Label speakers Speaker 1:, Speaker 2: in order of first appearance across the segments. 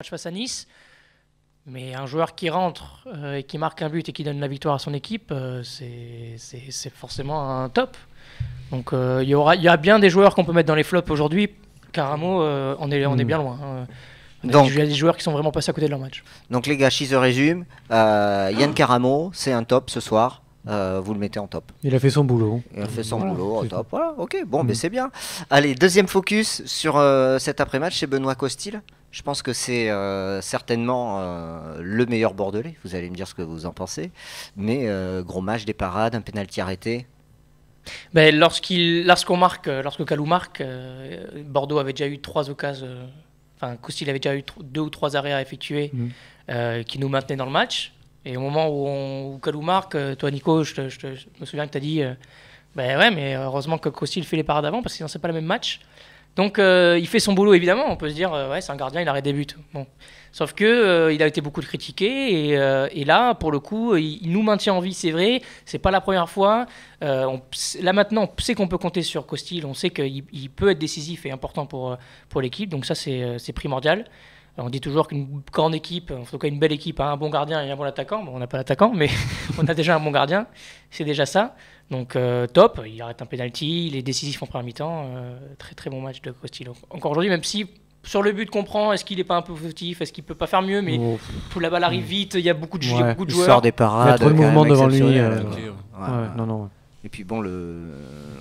Speaker 1: match face à Nice. Mais un joueur qui rentre et qui marque un but et qui donne la victoire à son équipe, c'est forcément un top. Donc il y a bien des joueurs qu'on peut mettre dans les flops aujourd'hui. Caramo, on est bien loin. Donc, il y a des joueurs qui sont vraiment passés à côté de leur match.
Speaker 2: Donc les gars, si je résume, Yann Caramo, c'est un top ce soir. Vous le mettez en top.
Speaker 3: Il a fait son boulot.
Speaker 2: Il a fait son boulot au top. Voilà, ok, bon, mais c'est bien. Allez, deuxième focus sur cet après-match chez Benoît Costil. Je pense que c'est certainement le meilleur Bordelais. Vous allez me dire ce que vous en pensez. Mais gros match, des parades, un pénalty arrêté.
Speaker 1: Ben, lorsque Kalou marque, Bordeaux avait déjà eu 3 occasions. Enfin, Costil avait déjà eu 2 ou 3 arrêts à effectuer qui nous maintenaient dans le match. Et au moment où Kalou marque, toi Nico, je me souviens que tu as dit ben ouais, mais heureusement que Costil fait les parades avant parce que sinon c'est pas le même match. Donc il fait son boulot évidemment, on peut se dire ouais, c'est un gardien, il arrête des buts. Bon. Sauf que il a été beaucoup critiqué et là pour le coup il nous maintient en vie, c'est vrai, c'est pas la première fois. Là maintenant on sait qu'on peut compter sur Costil, on sait qu'il peut être décisif et important pour l'équipe, donc ça c'est primordial. On dit toujours qu'une grande équipe, en tout cas une belle équipe, a un bon gardien et un bon attaquant. Bon, on n'a pas l'attaquant, mais on a déjà un bon gardien. C'est déjà ça. Donc top, il arrête un penalty, il est décisif en première mi-temps. Très très bon match de Costil. Encore aujourd'hui, même si sur le but qu'on prend, est-ce qu'il n'est pas un peu fautif, est-ce qu'il ne peut pas faire mieux, mais la balle arrive vite, il y a beaucoup de joueurs.
Speaker 2: Il sort des parades.
Speaker 3: Il y a trop de mouvements devant lui.
Speaker 2: Non. Et puis bon,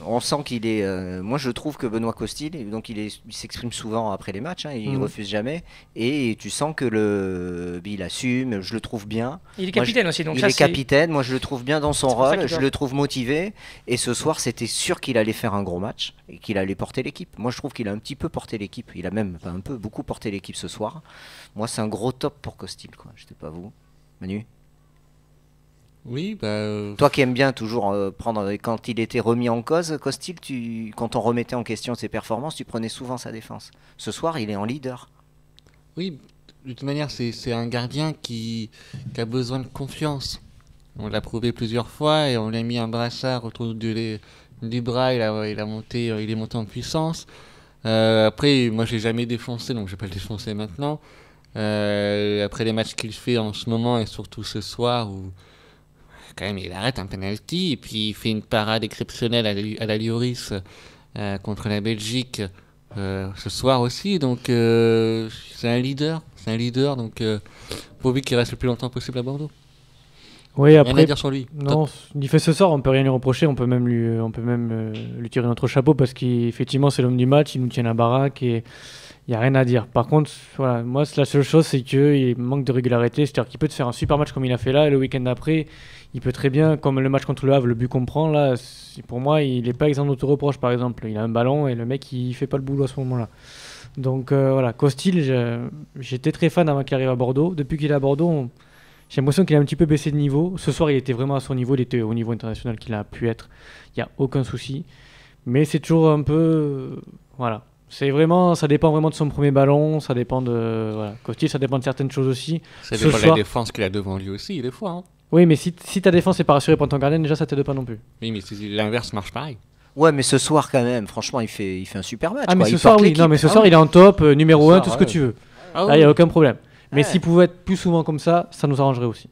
Speaker 2: on sent qu'il est. Moi, je trouve que Benoît Costil, donc il s'exprime souvent après les matchs, hein, il refuse jamais. Et tu sens que il assume. Je le trouve bien.
Speaker 1: Il est capitaine aussi, donc
Speaker 2: il est capitaine. Moi, je le trouve bien dans son rôle. Je le trouve motivé. Et ce soir, c'était sûr qu'il allait faire un gros match et qu'il allait porter l'équipe. Moi, je trouve qu'il a un petit peu porté l'équipe. Il a même beaucoup porté l'équipe ce soir. Moi, c'est un gros top pour Costil, quoi. Je sais pas vous, Manu.
Speaker 4: Oui,
Speaker 2: toi qui aimes bien toujours prendre, quand il était remis en cause, Costil, quand on remettait en question ses performances, tu prenais souvent sa défense. Ce soir, il est en leader.
Speaker 4: Oui, de toute manière, c'est un gardien qui a besoin de confiance. On l'a prouvé plusieurs fois et on lui a mis un brassard autour du bras, il est monté en puissance. Après, moi, je l'ai jamais défoncé, donc je vais pas le défoncer maintenant. Après les matchs qu'il fait en ce moment et surtout ce soir où quand même il arrête un penalty et puis il fait une parade exceptionnelle à la Lloris contre la Belgique ce soir aussi, donc c'est un leader donc pourvu qu'il reste le plus longtemps possible à Bordeaux.
Speaker 3: Oui, après,
Speaker 4: rien à dire sur lui.
Speaker 3: Non, il fait ce sort, on peut rien lui reprocher, on peut même lui tirer notre chapeau parce qu'effectivement c'est l'homme du match, il nous tient la baraque et il n'y a rien à dire. Par contre, voilà, moi la seule chose c'est qu'il manque de régularité, c'est-à-dire qu'il peut te faire un super match comme il a fait là et le week-end d'après, il peut très bien, comme le match contre le Havre, le but qu'on prend là, pour moi il n'est pas exempt d'auto-reproche par exemple, il a un ballon et le mec il fait pas le boulot à ce moment-là. Donc voilà, Costil, j'étais très fan avant qu'il arrive à Bordeaux. Depuis qu'il est à Bordeaux, j'ai l'impression qu'il a un petit peu baissé de niveau. Ce soir, il était vraiment à son niveau. Il était au niveau international qu'il a pu être. Il n'y a aucun souci. Mais c'est toujours un peu... voilà. Ça dépend vraiment de son premier ballon. Ça dépend de... Voilà. Costil, ça dépend de certaines choses aussi.
Speaker 4: Ça dépend de la défense qu'il a devant lui aussi, des fois. Hein.
Speaker 3: Oui, mais si ta défense n'est pas rassurée par ton gardien, déjà, ça t'aide pas non plus.
Speaker 4: Oui, mais l'inverse marche pareil.
Speaker 2: Ouais, mais ce soir, quand même, franchement, il fait un super match.
Speaker 3: Ah, mais ce soir, oui. Non, mais ce soir, il est en top, numéro 1, tout ce que tu veux.
Speaker 4: Ah,
Speaker 3: là, il n'y a aucun problème. Mais s'il pouvait être plus souvent comme ça nous arrangerait aussi.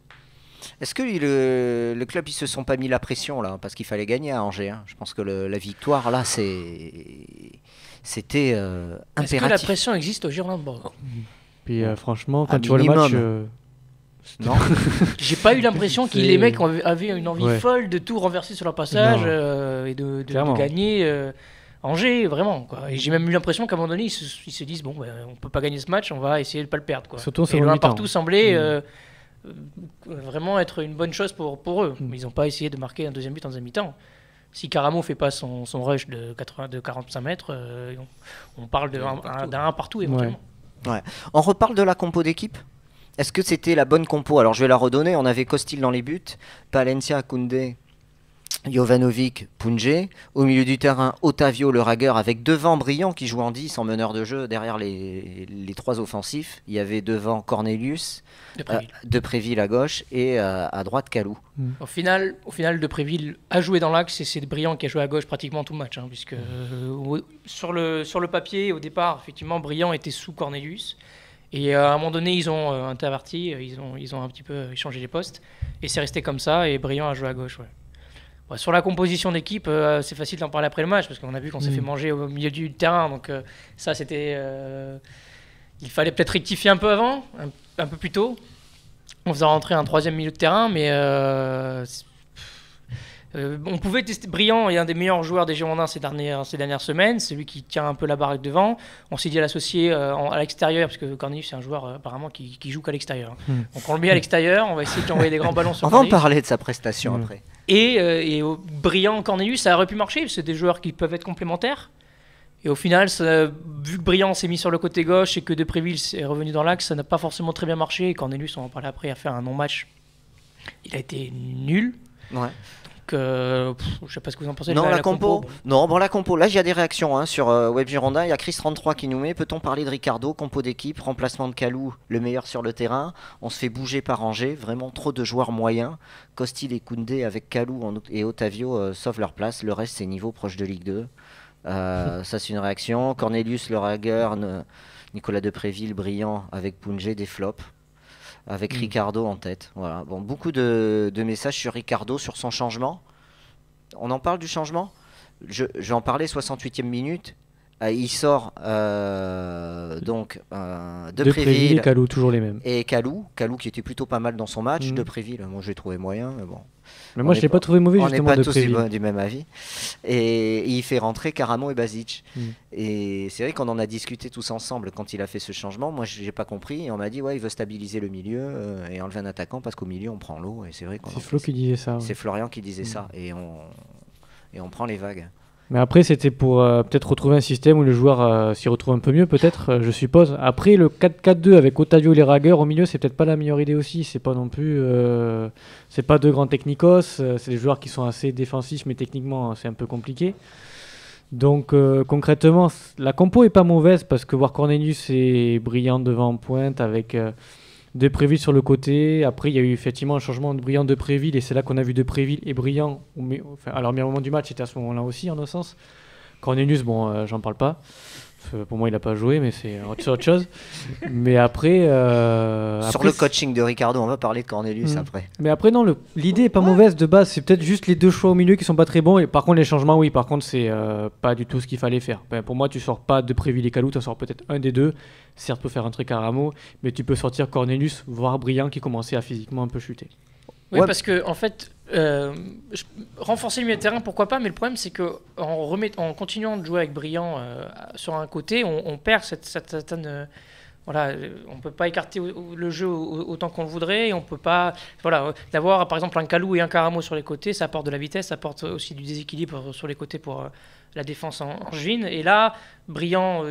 Speaker 2: Est-ce que le club, ils se sont pas mis la pression là, parce qu'il fallait gagner à Angers, hein. Je pense que la victoire là, c'était impératif.
Speaker 1: Est-ce que la pression existe au Girondins de Bordeaux?
Speaker 3: Puis franchement, quand tu vois le match,
Speaker 2: non.
Speaker 1: J'ai pas eu l'impression que les mecs avaient une envie folle de tout renverser sur leur passage et de gagner. Angers, vraiment, quoi. Et j'ai même eu l'impression qu'à un moment donné, ils se disent bon, on peut pas gagner ce match, on va essayer de pas le perdre, quoi.
Speaker 3: Surtout
Speaker 1: et le 1 partout semblait vraiment être une bonne chose pour eux. Mais ils n'ont pas essayé de marquer un deuxième but en deuxième mi-temps. Si Caramo fait pas son rush de 45 mètres, on parle d'un 1 partout éventuellement.
Speaker 2: Ouais. On reparle de la compo d'équipe. Est-ce que c'était la bonne compo? Alors je vais la redonner. On avait Costil dans les buts, Palencia, Koundé, Jovanovic, Punje. Au milieu du terrain, Otavio, le ragueur, avec devant Briand qui joue en 10 en meneur de jeu derrière les 3 offensifs. Il y avait devant Cornelius, Depréville à gauche et à droite Kalou.
Speaker 1: Au final, Depréville a joué dans l'axe et c'est Briand qui a joué à gauche pratiquement tout le match. Hein, puisque sur le papier, au départ, effectivement, Briand était sous Cornelius. Et à un moment donné, ils ont interverti, ils ont un petit peu échangé les postes. Et c'est resté comme ça, et Briand a joué à gauche. Ouais. Ouais, sur la composition d'équipe, c'est facile d'en parler après le match, parce qu'on a vu qu'on s'est fait manger au milieu du terrain. Donc ça, c'était... il fallait peut-être rectifier un peu avant, un peu plus tôt. On faisait rentrer un troisième milieu de terrain, mais on pouvait tester. Briand est un des meilleurs joueurs des Girondins ces dernières semaines. C'est lui qui tient un peu la baraque devant. On s'est dit à l'associer à l'extérieur, parce que Cornelius, c'est un joueur apparemment qui joue qu'à l'extérieur. Donc on le met à l'extérieur. On va essayer de lui envoyer des grands ballons sur
Speaker 2: On va en
Speaker 1: Cornelius.
Speaker 2: parler de sa prestation après.
Speaker 1: Et Briand, Cornelius, ça aurait pu marcher. C'est des joueurs qui peuvent être complémentaires. Et au final, vu que Briand s'est mis sur le côté gauche et que Depréville est revenu dans l'axe, ça n'a pas forcément très bien marché. Et Cornelius, on va en parler après, a fait un non-match. Il a été nul.
Speaker 2: Ouais.
Speaker 1: Je sais pas ce que vous en pensez.
Speaker 2: Non, la compo. Non, bon, la compo. Là, il y a des réactions sur Web Girondin. Il y a Chris33 qui nous met. Peut-on parler de Ricardo, compo d'équipe, remplacement de Kalou, le meilleur sur le terrain. On se fait bouger par Angers. Vraiment trop de joueurs moyens. Costil et Koundé avec Kalou et Otavio sauvent leur place. Le reste, c'est niveau proche de Ligue 2. Ça, c'est une réaction. Cornelius, le Ragueur, Nicolas Depréville, Briand avec Poungé, des flops. Avec Ricardo en tête. Voilà. Bon, beaucoup de messages sur Ricardo, sur son changement. On en parle du changement. Je vais en parler, 68e minute. Il sort
Speaker 3: Depréville et Kalou, toujours les mêmes.
Speaker 2: Et Kalou qui était plutôt pas mal dans son match. Depréville, moi je l'ai trouvé moyen, mais bon.
Speaker 3: Mais moi je l'ai pas trouvé mauvais, justement.
Speaker 2: On n'est pas tous du même avis. Et il fait rentrer Karamo et Basic. Et c'est vrai qu'on en a discuté tous ensemble quand il a fait ce changement. Moi j'ai pas compris. Et on m'a dit il veut stabiliser le milieu et enlever un attaquant parce qu'au milieu on prend l'eau. Et c'est vrai
Speaker 3: c'est Flo qui disait ça.
Speaker 2: C'est Florian qui disait ça. Et on prend les vagues.
Speaker 3: Mais après, c'était pour peut-être retrouver un système où le joueur s'y retrouve un peu mieux, peut-être, je suppose. Après, le 4-4-2 avec Otavio et les Ragueurs au milieu, c'est peut-être pas la meilleure idée aussi. C'est pas non plus, c'est pas deux grands technicos. C'est des joueurs qui sont assez défensifs, mais techniquement, c'est un peu compliqué. Donc, concrètement, la compo est pas mauvaise parce que voir Cornelius et Briand devant en pointe avec Depréville sur le côté. Après, il y a eu effectivement un changement de Briand Depréville et c'est là qu'on a vu Depréville et Briand. À leur meilleur moment du match, c'était à ce moment-là aussi, en un sens. Cornelius, bon, j'en parle pas. Pour moi, il n'a pas joué, mais c'est autre chose. Mais après.
Speaker 2: Sur le coaching de Ricardo, on va parler de Cornelius après.
Speaker 3: Mais après, non, l'idée est pas mauvaise de base. C'est peut-être juste les deux choix au milieu qui sont pas très bons. Et par contre, les changements, oui, par contre, c'est pas du tout ce qu'il fallait faire. Pour moi, tu sors pas Depréville et Kalou, tu sors peut-être un des deux. Certes, tu peux faire entrer Karamo, mais tu peux sortir Cornelius, voire Briand qui commençait à physiquement un peu chuter.
Speaker 1: Oui, parce que en fait, renforcer le milieu de terrain, pourquoi pas, mais le problème, c'est qu'en continuant de jouer avec Briand sur un côté, on perd cette certaine. Voilà, on ne peut pas écarter le jeu autant qu'on le voudrait, et on peut pas. Voilà, d'avoir par exemple un Kalou et un Karamo sur les côtés, ça apporte de la vitesse, ça apporte aussi du déséquilibre sur les côtés pour la défense en juin. Et là, Briand,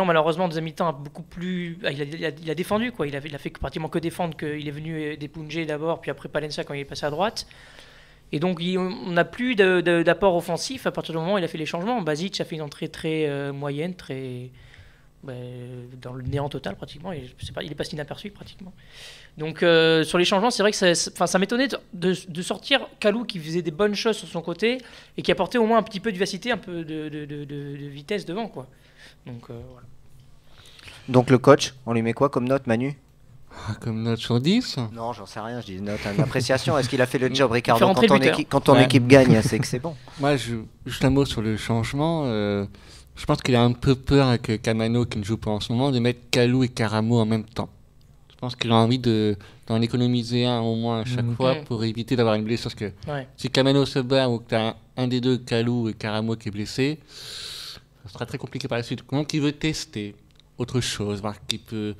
Speaker 1: malheureusement, en deuxième mi-temps, a beaucoup plus. Il a défendu, quoi. Il a fait pratiquement que défendre, qu'il est venu des Poungé d'abord, puis après Palencia quand il est passé à droite. Et donc, on n'a plus d'apport offensif à partir du moment où il a fait les changements. Basic a fait une entrée très moyenne, très. Dans le néant total, pratiquement. Il est passé inaperçu, pratiquement. Donc, sur les changements, c'est vrai que ça m'étonnait de sortir Kalou qui faisait des bonnes choses sur son côté et qui apportait au moins un petit peu de vivacité, un peu de vitesse devant, quoi. Donc, voilà.
Speaker 2: Donc le coach, on lui met quoi comme note, Manu?
Speaker 4: Comme note sur 10?
Speaker 2: Non, j'en sais rien, je dis note, une appréciation. Est-ce qu'il a fait le job, Ricardo? Quand ton
Speaker 4: Ouais.
Speaker 2: équipe gagne, c'est que c'est bon.
Speaker 4: Moi, juste un mot sur le changement. Je pense qu'il a un peu peur avec Kamano qui ne joue pas en ce moment de mettre Kalou et Karamo en même temps. Je pense qu'il a envie d'en économiser un au moins à chaque fois pour éviter d'avoir une blessure. Parce que si Kamano se bat ou que tu as un des deux, Kalou et Karamo, qui est blessé, ça sera très compliqué par la suite. Donc il veut tester autre chose, voir ce qui peut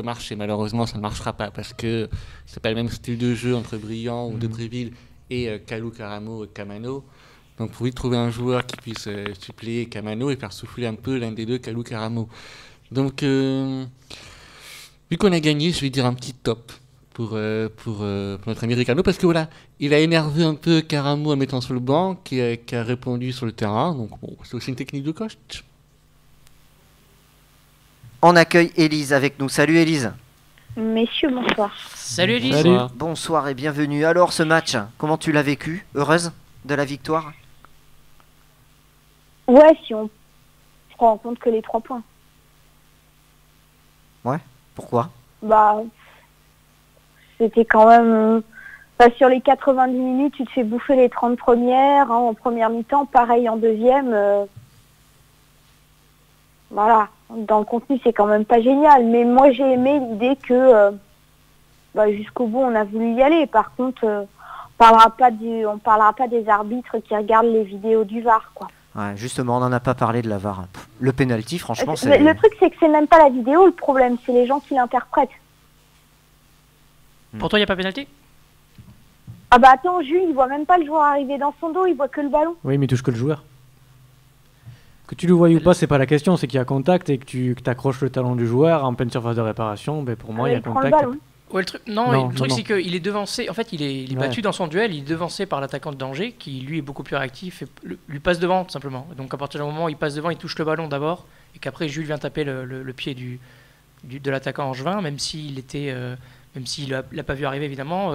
Speaker 4: marcher. Malheureusement, ça ne marchera pas parce que c'est pas le même style de jeu entre Briand ou Depréville et Kalou, Karamo et Kamano. Donc pour lui trouver un joueur qui puisse suppléer Kamano et faire souffler un peu l'un des deux, Kalou, Karamo. Donc vu qu'on a gagné, je vais dire un petit top pour notre ami Ricardo, parce que voilà, il a énervé un peu Karamo en mettant sur le banc, qui a répondu sur le terrain. Donc bon, c'est aussi une technique de coach.
Speaker 2: On accueille Élise avec nous. Salut Élise.
Speaker 5: Messieurs, bonsoir.
Speaker 1: Salut Elise.
Speaker 3: Salut.
Speaker 2: Bonsoir et bienvenue. Alors ce match, comment tu l'as vécu? Heureuse de la victoire?
Speaker 5: Ouais, si on prend en compte que les 3 points.
Speaker 2: Pourquoi?
Speaker 5: Bah, c'était quand même... sur les 90 minutes, tu te fais bouffer les 30 premières, en première mi-temps, pareil en deuxième. Voilà, dans le contenu, c'est quand même pas génial. Mais moi, j'ai aimé l'idée que jusqu'au bout, on a voulu y aller. Par contre, on parlera pas des arbitres qui regardent les vidéos du VAR, quoi.
Speaker 2: Ouais, justement, on n'en a pas parlé de la VAR. Le penalty, franchement, c'est...
Speaker 5: Le truc, c'est que c'est même pas la vidéo le problème, c'est les gens qui l'interprètent.
Speaker 1: Pour toi, il n'y a pas pénalty?
Speaker 5: Ah bah attends, Jules, il voit même pas le joueur arriver dans son dos, il voit que le ballon.
Speaker 3: Oui, mais il touche que le joueur. Que tu le voyes ou pas, c'est pas la question, c'est qu'il y a contact et que tu accroches le talon du joueur en pleine surface de réparation. Ben pour moi, il y a
Speaker 5: il prend
Speaker 3: contact.
Speaker 5: le ballon.
Speaker 1: Ouais, le truc,
Speaker 3: Non,
Speaker 1: le truc
Speaker 3: non.
Speaker 1: c'est qu'il est devancé. En fait, il est battu dans son duel. Il est devancé par l'attaquant de danger, qui lui est beaucoup plus réactif et lui passe devant tout simplement. Donc à partir du moment où il passe devant, il touche le ballon d'abord, et qu'après Jules vient taper le pied de l'attaquant angevin, même s'il l'a pas vu arriver évidemment.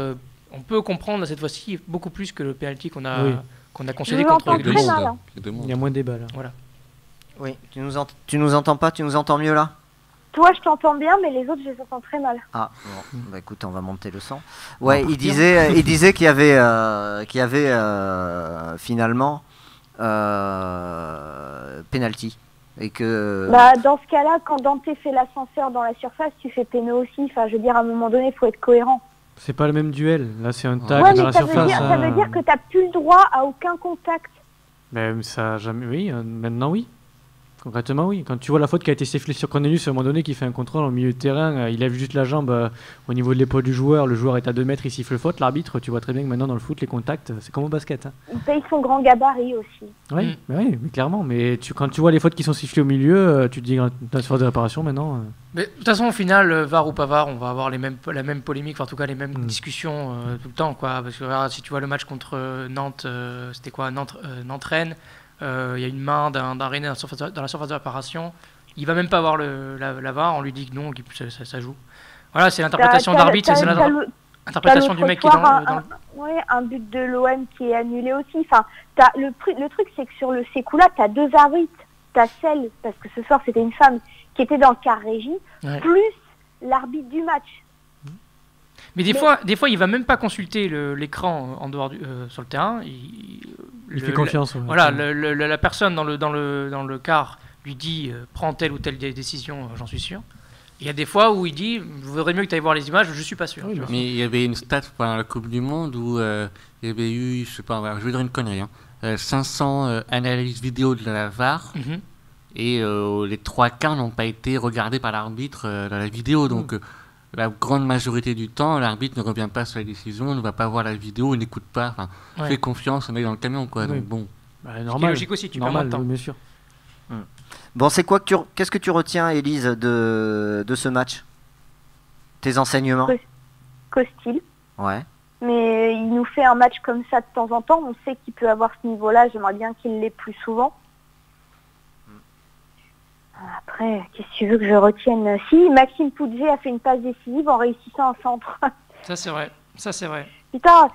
Speaker 1: On peut comprendre cette fois-ci beaucoup plus que le penalty qu'on a concédé
Speaker 5: Je vous
Speaker 1: contre
Speaker 5: entends
Speaker 1: les
Speaker 5: très
Speaker 1: deux.
Speaker 5: mal, hein.
Speaker 3: Il y a moins de débat là.
Speaker 1: Voilà.
Speaker 2: Oui, tu nous entends pas? Tu nous entends mieux là?
Speaker 5: Toi, je t'entends bien, mais les autres, je les entends très mal.
Speaker 2: Ah, bon, bah écoute, on va monter le son. Ouais, il disait qu'il y avait, finalement penalty. Et que...
Speaker 5: Dans ce cas-là, quand Dante fait l'ascenseur dans la surface, tu fais péno aussi. Enfin, je veux dire, à un moment donné, il faut être cohérent.
Speaker 3: C'est pas le même duel. Là, c'est un tac
Speaker 5: Ouais,
Speaker 3: dans
Speaker 5: mais
Speaker 3: la
Speaker 5: ça
Speaker 3: surface.
Speaker 5: veut dire que t'as plus le droit à aucun contact.
Speaker 3: Mais ça a jamais. Oui, maintenant oui. Concrètement, oui. Quand tu vois la faute qui a été sifflée sur Cornelius, à un moment donné, qui fait un contrôle au milieu de terrain, il lève juste la jambe au niveau de l'épaule du joueur, le joueur est à 2 mètres, il siffle faute. L'arbitre, tu vois très bien que maintenant dans le foot, les contacts, c'est comme au basket. Hein.
Speaker 5: Il paye son grand gabarit aussi.
Speaker 3: Oui, mais clairement. Mais quand tu vois les fautes qui sont sifflées au milieu, tu te dis, dans la surface de réparation maintenant.
Speaker 1: Mais de toute façon, au final, VAR ou pas VAR, on va avoir la même polémique, enfin, en tout cas les mêmes discussions tout le temps, quoi. Parce que regarde, si tu vois le match contre Nantes, c'était quoi, Nantes-Rennes, il y a une main d'un Rennais dans la surface de réparation. Il va même pas voir la VAR, on lui dit que non, ça joue. Voilà, c'est l'interprétation d'arbitre, c'est l'interprétation du mec qui est dans le...
Speaker 5: Ouais, un but de l'OM qui est annulé aussi. Enfin, le truc, c'est que sur ces coups-là, tu as 2 arbitres. Tu as celle, parce que ce soir c'était une femme, qui était dans le quart régie, plus l'arbitre du match.
Speaker 1: Mais des fois, il va même pas consulter l'écran en dehors sur le terrain.
Speaker 3: Il fait confiance.
Speaker 1: Voilà, la personne dans le quart lui dit prends telle ou telle décision, j'en suis sûr. Il y a des fois où il dit il vaudrait mieux que tu ailles voir les images, je suis pas sûr.
Speaker 4: Oui, mais il y avait une stat pendant la Coupe du Monde où il y avait eu, je sais pas, je vais dire une connerie, 500 analyses vidéo de la VAR. Et les 3 quarts n'ont pas été regardés par l'arbitre dans la vidéo. Donc la grande majorité du temps, l'arbitre ne revient pas sur la décision, ne va pas voir la vidéo, il n'écoute pas. Fait confiance, on est dans le camion, quoi. Donc bon.
Speaker 3: Normal.
Speaker 1: C'est logique aussi, tu perds moins de temps.
Speaker 3: Bien sûr.
Speaker 2: Bon, qu'est-ce que tu retiens, Élise, de ce match? Tes enseignements?
Speaker 5: Costil.
Speaker 2: Ouais.
Speaker 5: Mais il nous fait un match comme ça de temps en temps. On sait qu'il peut avoir ce niveau-là. J'aimerais bien qu'il l'ait plus souvent. Après, qu'est-ce que tu veux que je retienne? Si, Maxime Poudjé a fait une passe décisive en réussissant un centre.
Speaker 1: Ça, c'est vrai.
Speaker 5: Putain,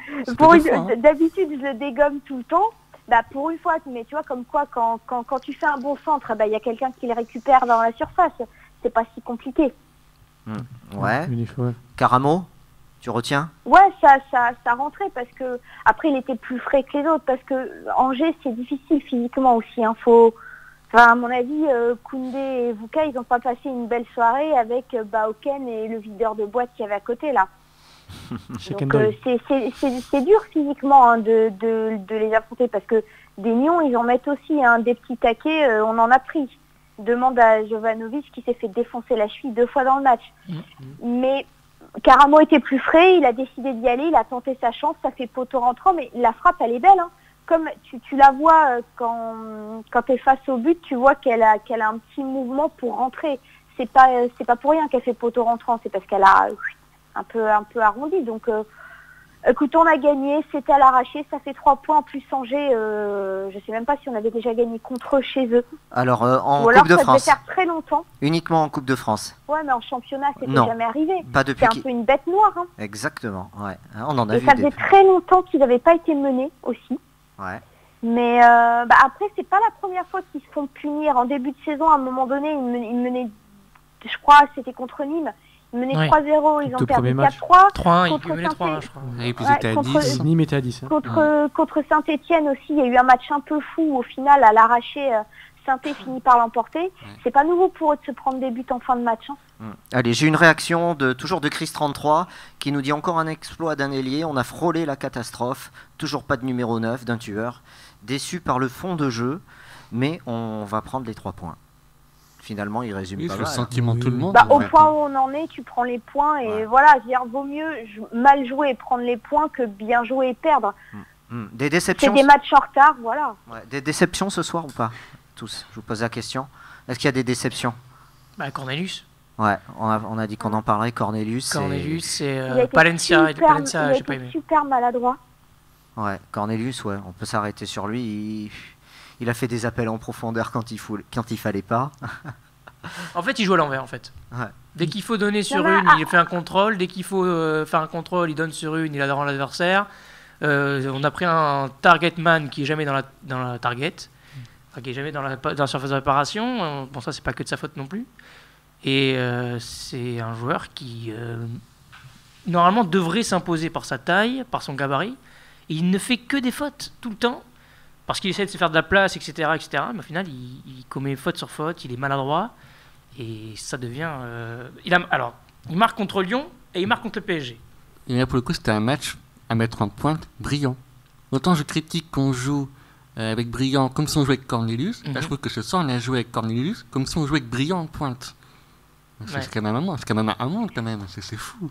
Speaker 5: d'habitude, je le dégomme tout le temps. Pour une fois, mais tu vois, comme quoi, quand tu fais un bon centre, il y a quelqu'un qui le récupère dans la surface. C'est pas si compliqué.
Speaker 2: Ouais. Caramo, tu retiens?
Speaker 5: Ouais, ça rentrait parce que après, il était plus frais que les autres parce que Angers, c'est difficile physiquement aussi. À mon avis, Koundé et Vouka, ils n'ont pas passé une belle soirée avec Baoken et le videur de boîte qu'il y avait à côté là. Donc c'est dur physiquement de les affronter parce que des nions ils en mettent aussi des petits taquets, on en a pris. Demande à Jovanovic qui s'est fait défoncer la cheville 2 fois dans le match. Mais Caramo était plus frais, il a décidé d'y aller, il a tenté sa chance, ça fait poteau rentrant, mais la frappe elle est belle. Comme tu la vois quand tu es face au but, tu vois qu'elle a un petit mouvement pour rentrer. C'est pas pour rien qu'elle fait poteau rentrant, c'est parce qu'elle a un peu arrondi. Donc, écoute, on a gagné, c'était à l'arraché, ça fait 3 points plus Angers. Je sais même pas si on avait déjà gagné contre eux chez eux.
Speaker 2: Alors, Coupe de France.
Speaker 5: Ça devait faire très longtemps.
Speaker 2: Uniquement en Coupe de France.
Speaker 5: Ouais, mais en championnat, c'était jamais arrivé.
Speaker 2: Pas depuis.
Speaker 5: C'est un peu une bête noire.
Speaker 2: Exactement, ouais. On en a vu.
Speaker 5: Ça faisait très longtemps qu'ils n'avaient pas été menés aussi.
Speaker 2: Ouais.
Speaker 5: Mais après, c'est pas la première fois qu'ils se font punir. En début de saison, à un moment donné, ils menaient je crois, c'était contre Nîmes. Ils menaient 3-0, ils ont perdu 4-3.
Speaker 1: 3-1, ils menaient 3-1, je crois.
Speaker 4: Et puis ils étaient à 10.
Speaker 3: Nîmes était à 10.
Speaker 5: Contre Saint-Etienne aussi, il y a eu un match un peu fou. Au final, à l'arraché, Saint-Etienne finit par l'emporter. C'est pas nouveau pour eux de se prendre des buts en fin de match.
Speaker 2: Allez, j'ai une réaction toujours de Chris33 qui nous dit encore un exploit d'un ailier. On a frôlé la catastrophe. Toujours pas de numéro 9, d'un tueur. Déçu par le fond de jeu, mais on va prendre les 3 points. Finalement, il résume pas mal.
Speaker 4: C'est le sentiment de tout le monde.
Speaker 5: Au point où on en est, tu prends les points et voilà, vaut mieux mal jouer et prendre les points que bien jouer et perdre.
Speaker 2: Des déceptions.
Speaker 5: C'est des matchs en retard, voilà.
Speaker 2: Des déceptions ce soir ou pas? Tous, je vous pose la question. Est-ce qu'il y a des déceptions?
Speaker 1: Cornelius.
Speaker 2: Ouais, on a dit qu'on en parlerait. Cornelius
Speaker 1: et Palencia. Palencia, j'ai pas aimé.
Speaker 5: Super maladroit.
Speaker 2: Ouais, Cornelius, on peut s'arrêter sur lui. Il a fait des appels en profondeur quand il fallait pas.
Speaker 1: En fait, il joue à l'envers, en fait.
Speaker 2: Ouais.
Speaker 1: Dès qu'il faut donner sur il fait un contrôle. Dès qu'il faut faire un contrôle, il donne sur une, il adore l'adversaire. On a pris un target man qui est jamais dans la target. Enfin, qui est jamais dans la surface de réparation. Bon, ça, c'est pas que de sa faute non plus. Et c'est un joueur qui, normalement, devrait s'imposer par sa taille, par son gabarit. Et il ne fait que des fautes, tout le temps. Parce qu'il essaie de se faire de la place, etc. Mais au final, il commet faute sur faute, il est maladroit. Et ça devient... il marque contre Lyon et il marque contre le PSG.
Speaker 4: Et là, pour le coup, c'était un match à mettre en pointe brillant. Autant je critique qu'on joue avec brillant comme si on jouait avec Cornelius. Là, je trouve que ce soir, on a joué avec Cornelius comme si on jouait avec brillant en pointe. C'est quand même un monde, quand même. C'est fou.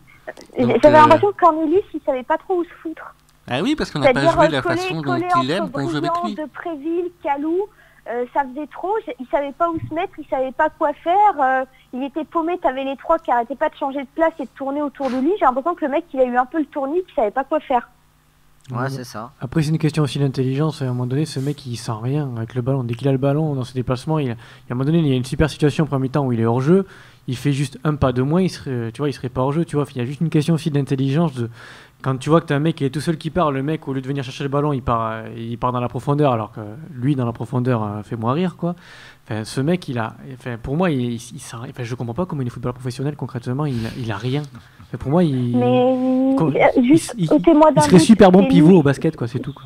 Speaker 5: J'avais l'impression que Cornelius, il savait pas trop où se foutre.
Speaker 4: Ah oui, parce qu'on n'a pas joué la façon dont il aime qu'on joue avec lui.
Speaker 5: De Préville, Calou, ça faisait trop. Il savait pas où se mettre, il savait pas quoi faire. Il était paumé. T'avais les trois qui arrêtaient pas de changer de place et de tourner autour de lui. J'ai l'impression que le mec, il a eu un peu le tournis, qu'il savait pas quoi faire.
Speaker 2: Ouais, c'est ça.
Speaker 3: Après, c'est une question aussi d'intelligence. À un moment donné, ce mec, il sent rien avec le ballon. Dès qu'il a le ballon dans ses déplacements, à un moment donné, il y a une super situation en premier temps où il est hors jeu. Il fait juste un pas de moins, il serait pas hors jeu. Tu vois, il y a juste une question aussi d'intelligence. Quand tu vois que tu as un mec qui est tout seul qui part, le mec, au lieu de venir chercher le ballon, il part dans la profondeur, alors que lui, dans la profondeur, fait-moi rire, quoi. Enfin, ce mec, pour moi, je comprends pas comment il est footballeur professionnel, concrètement, il a rien. Enfin, pour moi, il serait super bon pivot au basket, quoi, c'est tout, quoi.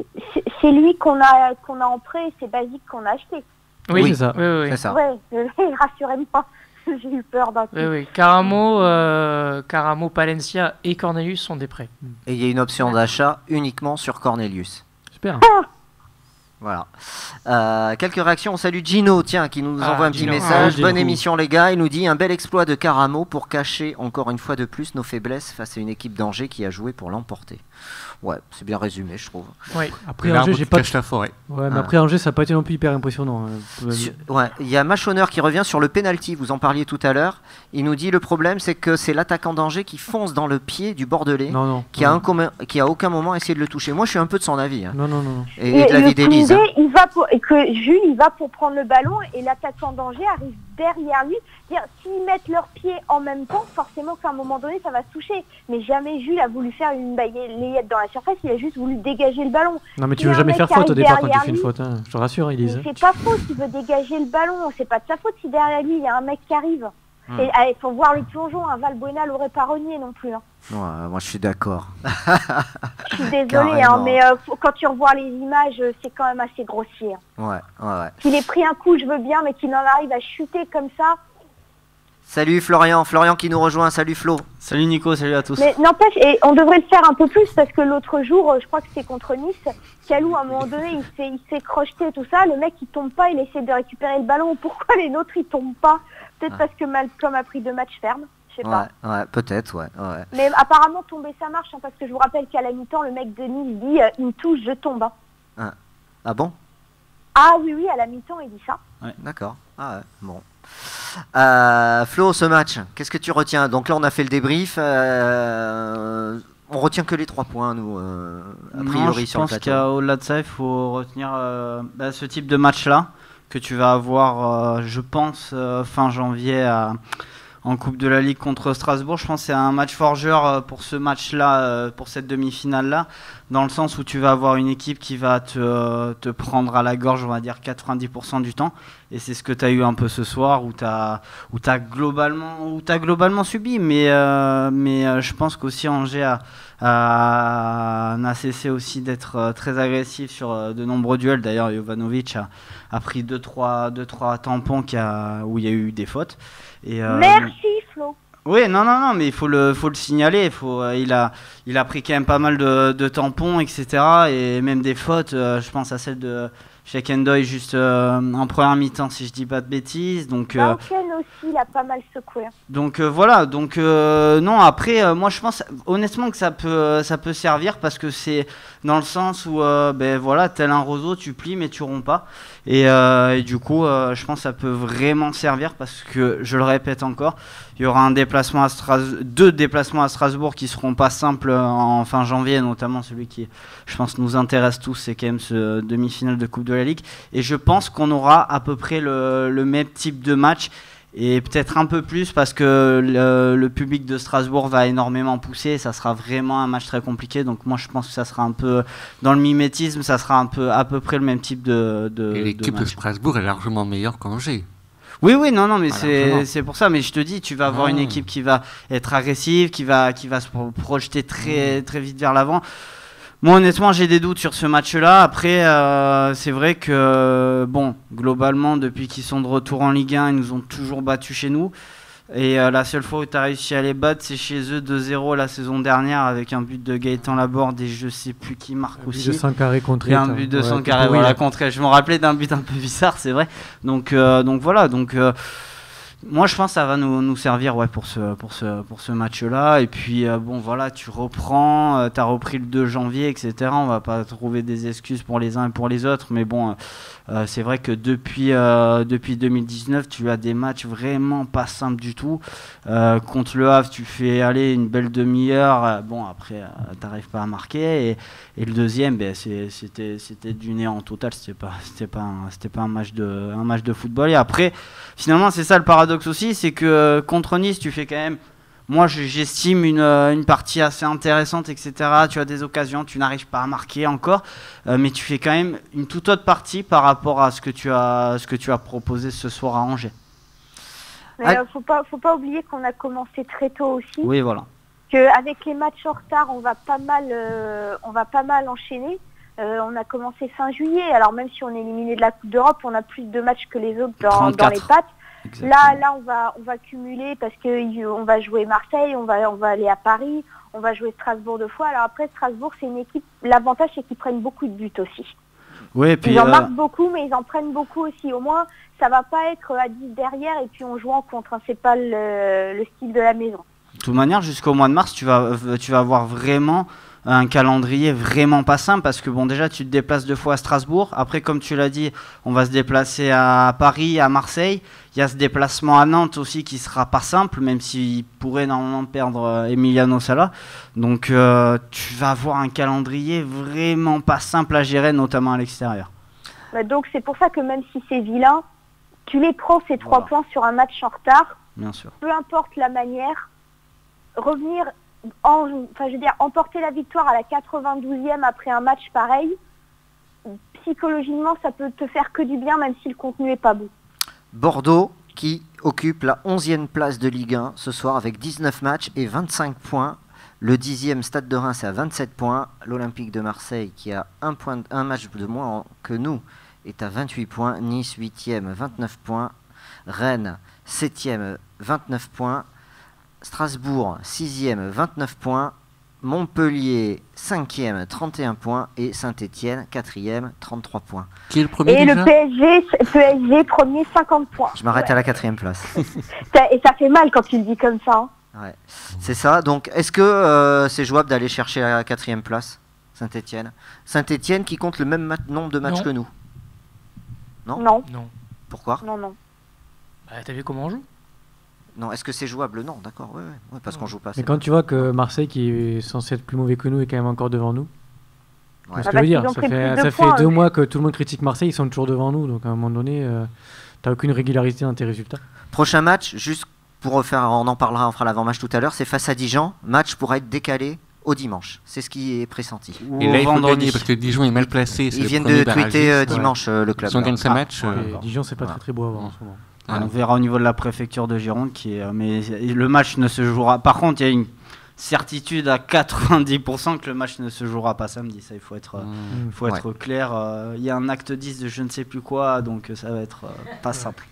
Speaker 5: C'est lui qu'on a en prêt, c'est Basique qu'on a acheté.
Speaker 3: Oui, c'est ça.
Speaker 1: Oui.
Speaker 2: C'est ça.
Speaker 5: Ouais, rassurez-moi. J'ai eu peur d'un coup.
Speaker 1: Oui. Caramo, Palencia et Cornelius sont des prêts.
Speaker 2: Et il y a une option d'achat uniquement sur Cornelius.
Speaker 3: Super.
Speaker 2: Voilà. Quelques réactions. On salue Gino, qui nous envoie un petit message.
Speaker 3: Gino.
Speaker 2: Bonne émission, les gars. Il nous dit un bel exploit de Caramo pour cacher encore une fois de plus nos faiblesses face à une équipe d'Angers qui a joué pour l'emporter. Ouais, c'est bien résumé, je trouve.
Speaker 1: Oui.
Speaker 3: Après Angers, j'ai pas.
Speaker 4: Cache la forêt.
Speaker 3: Ouais, mais après Angers, ça n'a pas été non plus hyper impressionnant.
Speaker 2: Il y a Machonneur qui revient sur le penalty. Vous en parliez tout à l'heure. Il nous dit le problème, c'est que c'est l'attaquant d'Angers qui fonce dans le pied du Bordelais, qui a aucun moment essayé de le toucher. Moi, je suis un peu de son avis.
Speaker 3: Non.
Speaker 2: Et de l'avis d'Élise.
Speaker 5: Il va pour prendre le ballon et l'attaquant d'Angers arrive derrière lui. S'ils mettent leurs pieds en même temps, forcément qu'à un moment donné, ça va se toucher. Mais jamais Jules a voulu faire une balayette dans la surface, il a juste voulu dégager le ballon.
Speaker 3: Non, mais tu veux jamais faire faute au départ quand tu fais une faute, hein. Je te rassure, Élise.
Speaker 5: C'est pas faute, il veut dégager le ballon. C'est pas de sa faute si derrière lui, il y a un mec qui arrive. Et il faut voir le plongeon, Valbuena l'aurait pas renié non plus. Hein.
Speaker 2: Ouais, moi, je suis d'accord.
Speaker 5: Je suis désolée, mais quand tu revois les images, c'est quand même assez grossier.
Speaker 2: Ouais.
Speaker 5: Qu'il ait pris un coup, je veux bien, mais qu'il en arrive à chuter comme ça.
Speaker 2: Salut Florian qui nous rejoint. Salut Flo.
Speaker 6: Salut Nico, salut à tous.
Speaker 5: Mais n'empêche, et on devrait le faire un peu plus parce que l'autre jour, je crois que c'était contre Nice, Calou à un moment donné, il s'est crocheté tout ça, le mec il tombe pas, il essaie de récupérer le ballon. Pourquoi les nôtres ils tombent pas? Peut-être parce que Malcolm a pris 2 matchs fermes, je sais pas.
Speaker 2: Ouais, peut-être, ouais.
Speaker 5: Mais apparemment tomber ça marche, parce que je vous rappelle qu'à la mi-temps, le mec de Nice dit il me touche, je tombe.
Speaker 2: Ah bon?
Speaker 5: Ah oui, à la mi-temps il dit ça.
Speaker 2: Ouais. D'accord. Ah ouais, bon. Flo, ce match, qu'est-ce que tu retiens? Donc là, on a fait le débrief. On retient que les 3 points, nous, a priori, sur le plateau.
Speaker 6: Je pense qu'au-delà de ça, il faut retenir ce type de match-là que tu vas avoir, je pense, fin janvier en Coupe de la Ligue contre Strasbourg. Je pense que c'est un match forgeur pour ce match-là, pour cette demi-finale-là, dans le sens où tu vas avoir une équipe qui va te prendre à la gorge, on va dire 90% du temps, Et c'est ce que tu as eu un peu ce soir où tu as globalement subi. Mais je pense qu'aussi Angers n'a cessé aussi d'être très agressif sur de nombreux duels. D'ailleurs, Jovanovic a pris 2-3 tampons où il y a eu des fautes. Et,
Speaker 5: merci Flo.
Speaker 6: Oui, non, mais il faut le signaler. Il a pris quand même pas mal de tampons, etc. Et même des fautes. Je pense à celle de Sheikh Ndoye juste en première mi-temps, si je dis pas de bêtises. Donc,
Speaker 5: Ken aussi, il a pas mal secoué.
Speaker 6: Donc voilà. Donc non, après, moi je pense honnêtement que ça peut servir parce que c'est dans le sens où voilà, tel un roseau, tu plies mais tu romps pas. Et du coup, je pense que ça peut vraiment servir parce que, je le répète encore, il y aura deux déplacements à Strasbourg qui seront pas simples en fin janvier, notamment celui qui, je pense, nous intéresse tous, c'est quand même ce demi-finale de Coupe de la Ligue. Et je pense qu'on aura à peu près le même type de match. Et peut-être un peu plus parce que le public de Strasbourg va énormément pousser et ça sera vraiment un match très compliqué. Donc moi je pense que ça sera un peu dans le mimétisme, ça sera à peu près le même type de
Speaker 4: et l'équipe de Strasbourg est largement meilleure qu'Angers.
Speaker 6: Oui, non, mais c'est pour ça. Mais je te dis, tu vas avoir une équipe qui va être agressive, qui va se projeter très vite vers l'avant. Moi, honnêtement, j'ai des doutes sur ce match-là. Après, c'est vrai que, globalement, depuis qu'ils sont de retour en Ligue 1, ils nous ont toujours battus chez nous. Et la seule fois où tu as réussi à les battre, c'est chez eux 2-0 la saison dernière avec un but de Gaëtan Laborde et je sais plus qui marque aussi.
Speaker 3: Un but de Sankaré contre.
Speaker 6: Et un but de Sankaré, voilà, contre. Je me rappelais d'un but un peu bizarre, c'est vrai. Donc voilà. Moi, je pense que ça va nous servir pour ce match-là. Et puis, voilà, tu reprends, tu as repris le 2 janvier, etc. On va pas trouver des excuses pour les uns et pour les autres. Mais bon, c'est vrai que depuis 2019, tu as des matchs vraiment pas simples du tout. Contre le Havre, tu fais aller une belle demi-heure. Après, tu n'arrives pas à marquer. Et le deuxième, c'était du néant total. C'était pas un match de football. Et après, finalement, c'est ça le paradoxe aussi, c'est que contre Nice, tu fais quand même, moi j'estime une partie assez intéressante, etc. Tu as des occasions, tu n'arrives pas à marquer encore, mais tu fais quand même une toute autre partie par rapport à ce que tu as proposé ce soir à Angers.
Speaker 5: Mais faut pas oublier qu'on a commencé très tôt aussi.
Speaker 6: Oui, voilà.
Speaker 5: Qu'avec les matchs en retard, on va pas mal enchaîner. On a commencé fin juillet, alors même si on est éliminé de la Coupe d'Europe, on a plus de matchs que les autres dans les pattes. Là, on va cumuler parce que on va jouer Marseille, on va aller à Paris, on va jouer Strasbourg 2 fois. Alors après, Strasbourg, c'est une équipe. L'avantage, c'est qu'ils prennent beaucoup de buts aussi.
Speaker 6: Oui, puis,
Speaker 5: ils en marquent beaucoup, mais ils en prennent beaucoup aussi. Au moins, ça va pas être à 10 derrière et puis on joue en contre. C'est pas le style de la maison.
Speaker 6: De toute manière, jusqu'au mois de mars, tu vas avoir vraiment un calendrier vraiment pas simple parce que déjà tu te déplaces 2 fois à Strasbourg, après comme tu l'as dit on va se déplacer à Paris, à Marseille, il y a ce déplacement à Nantes aussi qui sera pas simple même s'il pourrait normalement perdre Emiliano Sala, donc tu vas avoir un calendrier vraiment pas simple à gérer notamment à l'extérieur.
Speaker 5: Donc c'est pour ça que même si c'est vilain, tu les prends ces 3 points sur un match en retard,
Speaker 6: bien sûr.
Speaker 5: Peu importe la manière, revenir emporter la victoire à la 92e après un match pareil, psychologiquement, ça peut te faire que du bien, même si le contenu est pas beau.
Speaker 2: Bordeaux, qui occupe la 11e place de Ligue 1 ce soir avec 19 matchs et 25 points. Le 10e Stade de Reims est à 27 points. L'Olympique de Marseille, qui a un match de moins que nous, est à 28 points. Nice, 8e, 29 points. Rennes, 7e, 29 points. Strasbourg, 6e, 29 points. Montpellier, 5e, 31 points. Et Saint-Etienne, 4e, 33 points.
Speaker 4: Qui est le premier
Speaker 5: et
Speaker 4: déjà
Speaker 5: le PSG premier, 50 points.
Speaker 2: Je m'arrête à la 4e place.
Speaker 5: Et ça fait mal quand tu le dis comme ça. Hein.
Speaker 2: Ouais, c'est ça. Donc, est-ce que c'est jouable d'aller chercher la 4e place, Saint-Etienne ? Saint-Etienne qui compte le même nombre de matchs que nous.
Speaker 5: Non.
Speaker 2: Pourquoi ?
Speaker 5: Non.
Speaker 1: T'as vu comment on joue ?
Speaker 2: Non, est-ce que c'est jouable ? Non, d'accord, ouais, parce qu'on joue pas.
Speaker 3: Mais quand tu vois que Marseille, qui est censé être plus mauvais que nous, est quand même encore devant nous.
Speaker 2: Ouais.
Speaker 3: Ce que je veux dire, ça fait 2 mois que tout le monde critique Marseille, ils sont toujours devant nous, donc à un moment donné, t'as aucune régularité dans tes résultats.
Speaker 2: Prochain match, juste pour refaire, on en parlera, on fera l'avant-match tout à l'heure, c'est face à Dijon. Match pourra être décalé au dimanche. C'est ce qui est pressenti.
Speaker 4: Et là, il faut gagner parce que Dijon est mal placé.
Speaker 2: Ils viennent de tweeter dimanche le club.
Speaker 4: Si on gagne ce match...
Speaker 3: Dijon, c'est pas très beau à voir en ce moment.
Speaker 6: On verra au niveau de la préfecture de Gironde, mais le match ne se jouera. Par contre, il y a une certitude à 90% que le match ne se jouera pas samedi. Ça, il faut être clair. Il y a un acte 10 de je ne sais plus quoi, donc ça va être pas simple.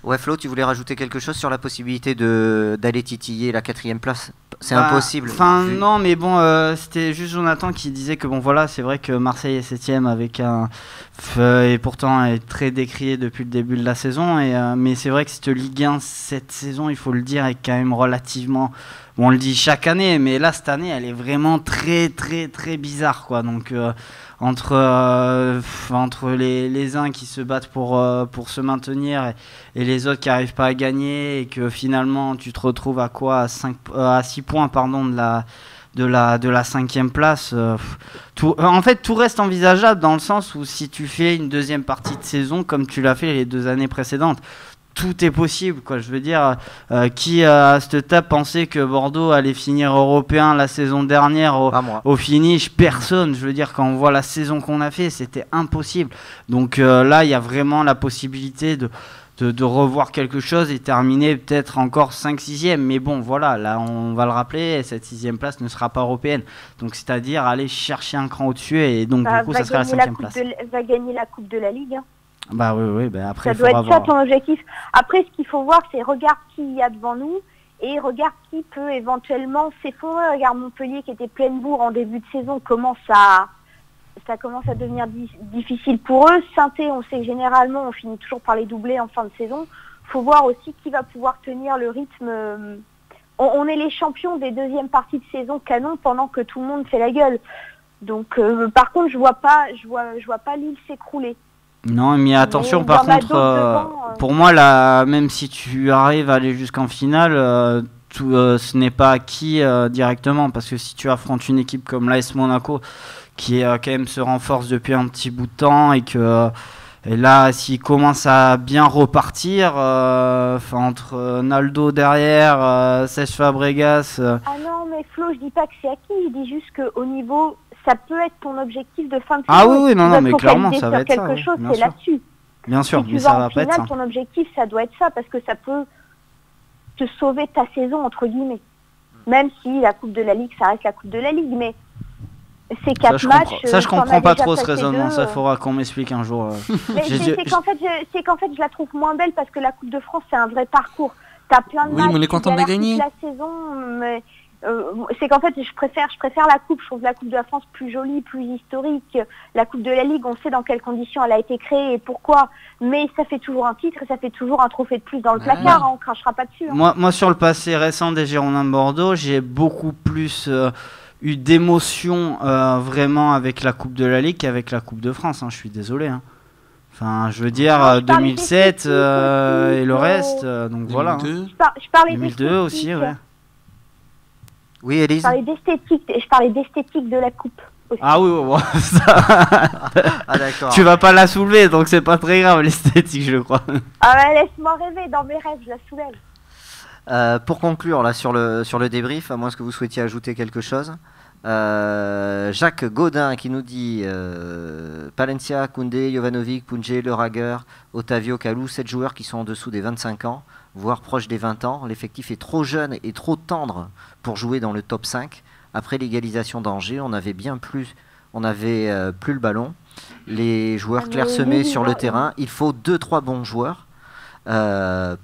Speaker 2: Ouais, Flo, tu voulais rajouter quelque chose sur la possibilité d'aller titiller la 4e place? C'est impossible.
Speaker 6: Non, mais bon, c'était juste Jonathan qui disait que bon, voilà, c'est vrai que Marseille est 7e avec et pourtant est très décrié depuis le début de la saison. Mais c'est vrai que cette Ligue 1 cette saison, il faut le dire, est quand même relativement. Bon, on le dit chaque année, mais là cette année, elle est vraiment très très très bizarre, quoi. Donc entre les uns qui se battent pour se maintenir et les autres qui n'arrivent pas à gagner et que finalement tu te retrouves à quoi à 6 points de la 5e place. En fait, tout reste envisageable dans le sens où si tu fais une deuxième partie de saison comme tu l'as fait les 2 années précédentes, tout est possible, quoi. Je veux dire, qui à cette étape pensait que Bordeaux allait finir européen la saison dernière au finish? Personne. Je veux dire, quand on voit la saison qu'on a fait, c'était impossible. Donc là, il y a vraiment la possibilité de revoir quelque chose et terminer peut-être encore 5-6e. Mais bon, voilà, là, on va le rappeler, cette 6e place ne sera pas européenne. Donc, c'est-à-dire aller chercher un cran au-dessus et donc, du coup, ça sera la 5e place.
Speaker 5: Va gagner la Coupe de la Ligue. Hein.
Speaker 6: Bah oui, après,
Speaker 5: ça doit être ça ton objectif. Après, ce qu'il faut voir, c'est regarde qui il y a devant nous et regarde qui peut éventuellement s'effondrer. Regarde Montpellier qui était pleine bourre en début de saison, comment ça commence à devenir difficile pour eux. Saint-Étienne, on sait que généralement, on finit toujours par les doubler en fin de saison. Faut voir aussi qui va pouvoir tenir le rythme. On est les champions des deuxièmes parties de saison canon pendant que tout le monde fait la gueule. Donc, par contre, je vois pas Lille s'écrouler.
Speaker 6: Non, mais attention, par contre, pour moi, là, même si tu arrives à aller jusqu'en finale, ce n'est pas acquis directement, parce que si tu affrontes une équipe comme l'AS Monaco, qui quand même se renforce depuis un petit bout de temps, et là, s'il commence à bien repartir, entre Naldo derrière, Cesc Fabregas...
Speaker 5: Ah non, mais Flo, je dis pas que c'est acquis, je dis juste qu'au niveau... Ça peut être ton objectif de fin de saison.
Speaker 6: Ah oui, non, mais clairement, ça va être ça.
Speaker 5: Quelque chose, c'est là-dessus.
Speaker 6: Bien sûr,
Speaker 5: mais ça va pas être ça. Ton objectif, ça doit être ça, parce que ça peut te sauver ta saison, entre guillemets. Même si la Coupe de la Ligue, ça reste la Coupe de la Ligue, mais ces 4 matchs...
Speaker 6: Ça, je comprends pas trop ce raisonnement, ça faudra qu'on m'explique un jour.
Speaker 5: C'est qu'en fait, je la trouve moins belle, parce que la Coupe de France, c'est un vrai parcours. T'as plein de matchs,
Speaker 4: mais on est content de la gagner.
Speaker 5: La saison, mais... c'est qu'en fait je préfère la coupe. Je trouve la Coupe de la France plus jolie, plus historique. La Coupe de la Ligue, on sait dans quelles conditions elle a été créée et pourquoi, mais ça fait toujours un titre et ça fait toujours un trophée de plus dans le placard, hein, on crachera pas dessus, hein.
Speaker 6: Moi sur le passé récent des Girondins de Bordeaux, j'ai beaucoup plus eu d'émotion vraiment avec la Coupe de la Ligue qu'avec la Coupe de France, hein. Je suis désolé, hein. Enfin, je veux dire, 2007 et le reste, donc 2002. Voilà.
Speaker 5: Je parlais
Speaker 6: 2002 aussi, ouais.
Speaker 2: Oui, Élise.
Speaker 5: Je parlais d'esthétique de la coupe aussi.
Speaker 6: Ah oui, ça...
Speaker 2: Ah d'accord.
Speaker 6: Tu vas pas la soulever, donc c'est pas très grave l'esthétique, je crois.
Speaker 5: Ah ouais, laisse-moi rêver, dans mes rêves, je la soulève.
Speaker 2: Pour conclure là sur le débrief, à moins que vous souhaitiez ajouter quelque chose, Jacques Gaudin qui nous dit Palencia, Koundé, Jovanovic, Punje, Le Rager, Otavio, Kalou, 7 joueurs qui sont en dessous des 25 ans, voire proche des 20 ans. L'effectif est trop jeune et trop tendre pour jouer dans le top 5. Après l'égalisation d'Angers, on avait plus le ballon. Les joueurs clairsemés sur le terrain. Il faut 2-3 bons joueurs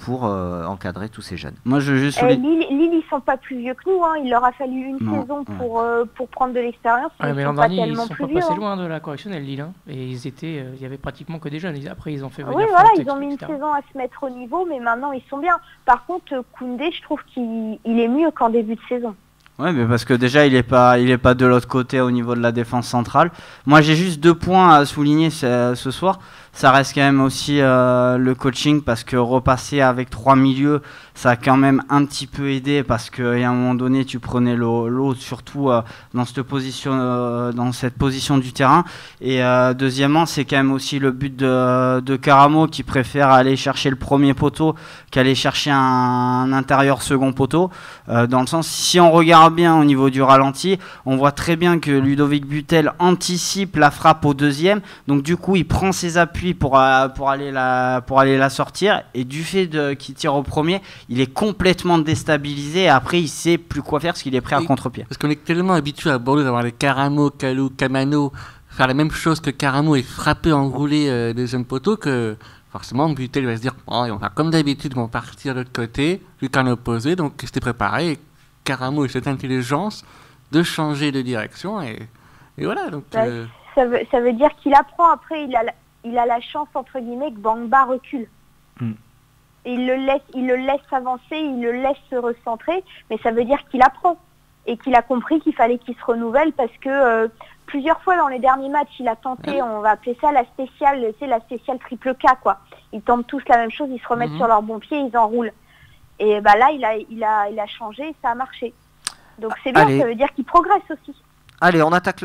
Speaker 2: pour encadrer tous ces jeunes.
Speaker 6: Moi, je juste
Speaker 5: Lille, ils sont pas plus vieux que nous, hein. Il leur a fallu une saison pour prendre de l'expérience.
Speaker 1: Mais l'an dernier, ils sont pas passés loin de la correctionnelle, Lille, hein. Et il y avait pratiquement que des jeunes. Après, ils ont fait venir.
Speaker 5: Oui, voilà, ils ont mis une saison à se mettre au niveau, mais maintenant ils sont bien. Par contre, Koundé, je trouve qu'il est mieux qu'en début de saison.
Speaker 6: Ouais, mais parce que déjà il est pas de l'autre côté au niveau de la défense centrale. Moi j'ai juste 2 points à souligner ce soir. ça reste quand même aussi le coaching, parce que repasser avec 3 milieux, ça a quand même un petit peu aidé, parce qu'à un moment donné, tu prenais l'eau surtout dans cette position du terrain. Et deuxièmement, c'est quand même aussi le but de Karamo, qui préfère aller chercher le premier poteau qu'aller chercher un intérieur second poteau. Dans le sens, si on regarde bien au niveau du ralenti, on voit très bien que Ludovic Butel anticipe la frappe au deuxième. Donc du coup, il prend ses appuis pour aller la sortir. Et du fait qu'il tire au premier, il est complètement déstabilisé. Et après, il sait plus quoi faire parce qu'il est prêt à contre-pied.
Speaker 4: Parce qu'on est tellement habitué à Bordeaux d'avoir les Karamo, Kalou, Kamano faire la même chose que Karamo et frapper, enrouler deuxième poteau, que forcément Butel va se dire oh, on va comme d'habitude, ils vont partir de l'autre côté, lui qu'un opposé, donc c'était préparé. Et Karamo a cette intelligence de changer de direction et voilà. Donc,
Speaker 5: ça veut dire qu'il apprend. Après, il a la chance, entre guillemets, que Bangba recule. Et il le laisse avancer, il le laisse se recentrer, mais ça veut dire qu'il apprend et qu'il a compris qu'il fallait qu'il se renouvelle, parce que plusieurs fois dans les derniers matchs, il a tenté, on va appeler ça la spéciale triple K, quoi. Ils tentent tous la même chose, ils se remettent sur leur bon pied, ils enroulent. Et bah là, il a changé et ça a marché. Donc c'est bien, ça veut dire qu'il progresse aussi.
Speaker 2: Allez, on attaque